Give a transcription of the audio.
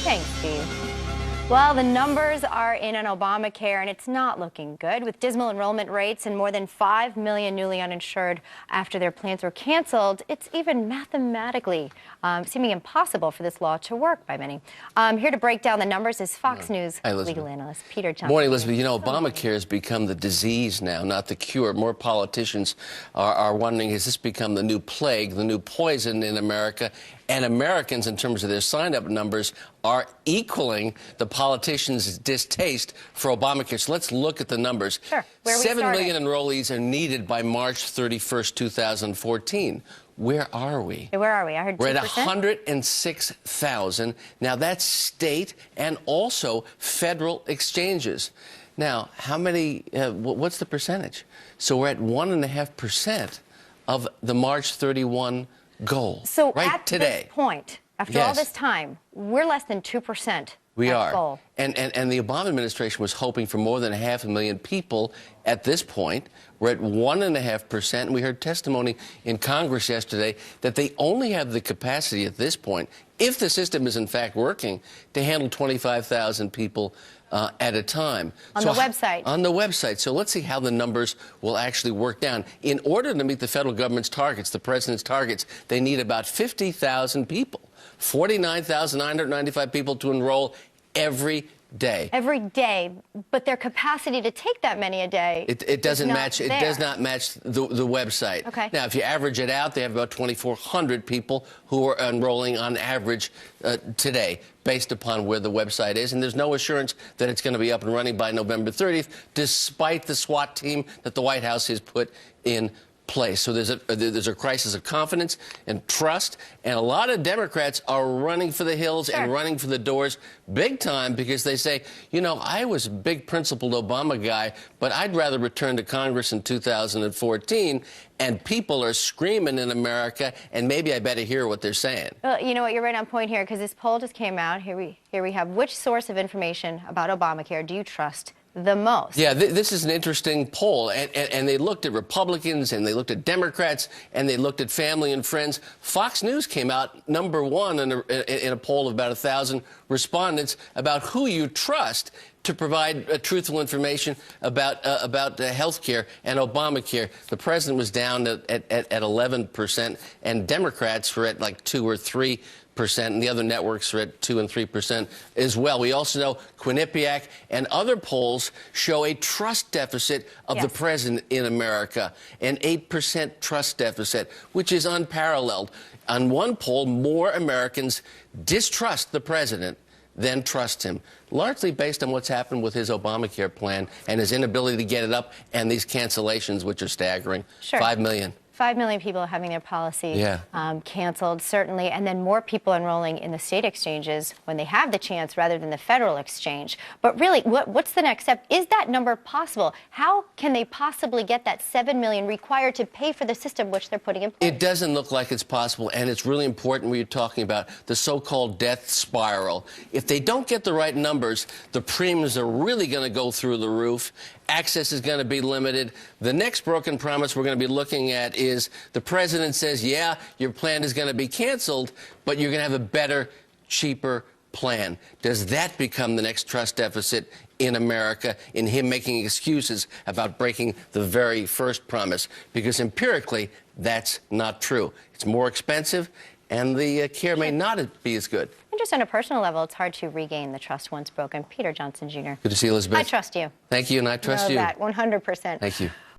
Thanks, Steve. Well, the numbers are in on Obamacare, and it's not looking good, with dismal enrollment rates and more than 5 million newly uninsured after their plans were canceled. It's even mathematically seeming impossible for this law to work by many. Here to break down the numbers is Fox News legal analyst Peter Johnson. Morning, Elizabeth. You know, Obamacare has become the disease now, not the cure. More politicians are wondering, has this become the new plague, the new poison in America? And Americans, in terms of their sign-up numbers, are equaling the politicians' distaste for Obamacare. So let's look at the numbers. Sure. 7 million enrollees are needed by March 31st, 2014. Where are we? Where are we? I heard 2%. We're at 106,000. Now, that's state and also federal exchanges. Now, how many, what's the percentage? So we're at 1.5% of the March 31 goal. So right at today. This point, after all this time, we're less than 2%. We are. Goal. And the Obama administration was hoping for more than 500,000 people at this point. We're at 1.5%. And we heard testimony in Congress yesterday that they only have the capacity at this point, if the system is in fact working, to handle 25,000 people at a time. On the website. On the website. So let's see how the numbers will actually work down. In order to meet the federal government's targets, the president's targets, they need about 50,000 people, 49,995 people to enroll every day. Every day, but their capacity to take that many a day it doesn't match. There. It does not match the website. Okay. Now, if you average it out, they have about 2,400 people who are enrolling on average today, based upon where the website is, and there's no assurance that it's going to be up and running by November 30th, despite the SWAT team that the White House has put in place. So there's a crisis of confidence and trust, and a lot of Democrats are running for the hills and running for the doors big time, because they say, you know, I was a big principled Obama guy, but I'd rather return to Congress in 2014, and people are screaming in America, and maybe I better hear what they're saying. Well, you know what, you're right on point here, because this poll just came out. Here we have, which source of information about Obamacare do you trust the most? Yeah, this is an interesting poll, and they looked at Republicans, and they looked at Democrats, and they looked at family and friends. Fox News came out number one in a poll of about 1,000 respondents about who you trust to provide truthful information about health care and Obamacare. The president was down at 11%, and Democrats were at like 2 or 3%, and the other networks are at 2 and 3% as well. We also know Quinnipiac and other polls show a trust deficit of the president in America, an 8% trust deficit, which is unparalleled. On one poll, more Americans distrust the president than trust him, largely based on what's happened with his Obamacare plan and his inability to get it up, and these cancellations, which are staggering. 5 million. 5 million people having their policy canceled, certainly, and then more people enrolling in the state exchanges when they have the chance rather than the federal exchange. But really, what's the next step? Is that number possible? How can they possibly get that 7 million required to pay for the system which they're putting in place? It doesn't look like it's possible, and it's really important when you're talking about the so-called death spiral. If they don't get the right numbers, the premiums are really going to go through the roof. Access is going to be limited. The next broken promise we're going to be looking at is the president says, yeah, your plan is going to be canceled, but you're going to have a better, cheaper plan. Does that become the next trust deficit in America, in him making excuses about breaking the very first promise? Because empirically, that's not true. It's more expensive, and the care may not be as good. And just on a personal level, it's hard to regain the trust once broken. Peter Johnson, Jr. Good to see you, Elizabeth. I trust you. Thank you, and I trust you. That 100%. Thank you.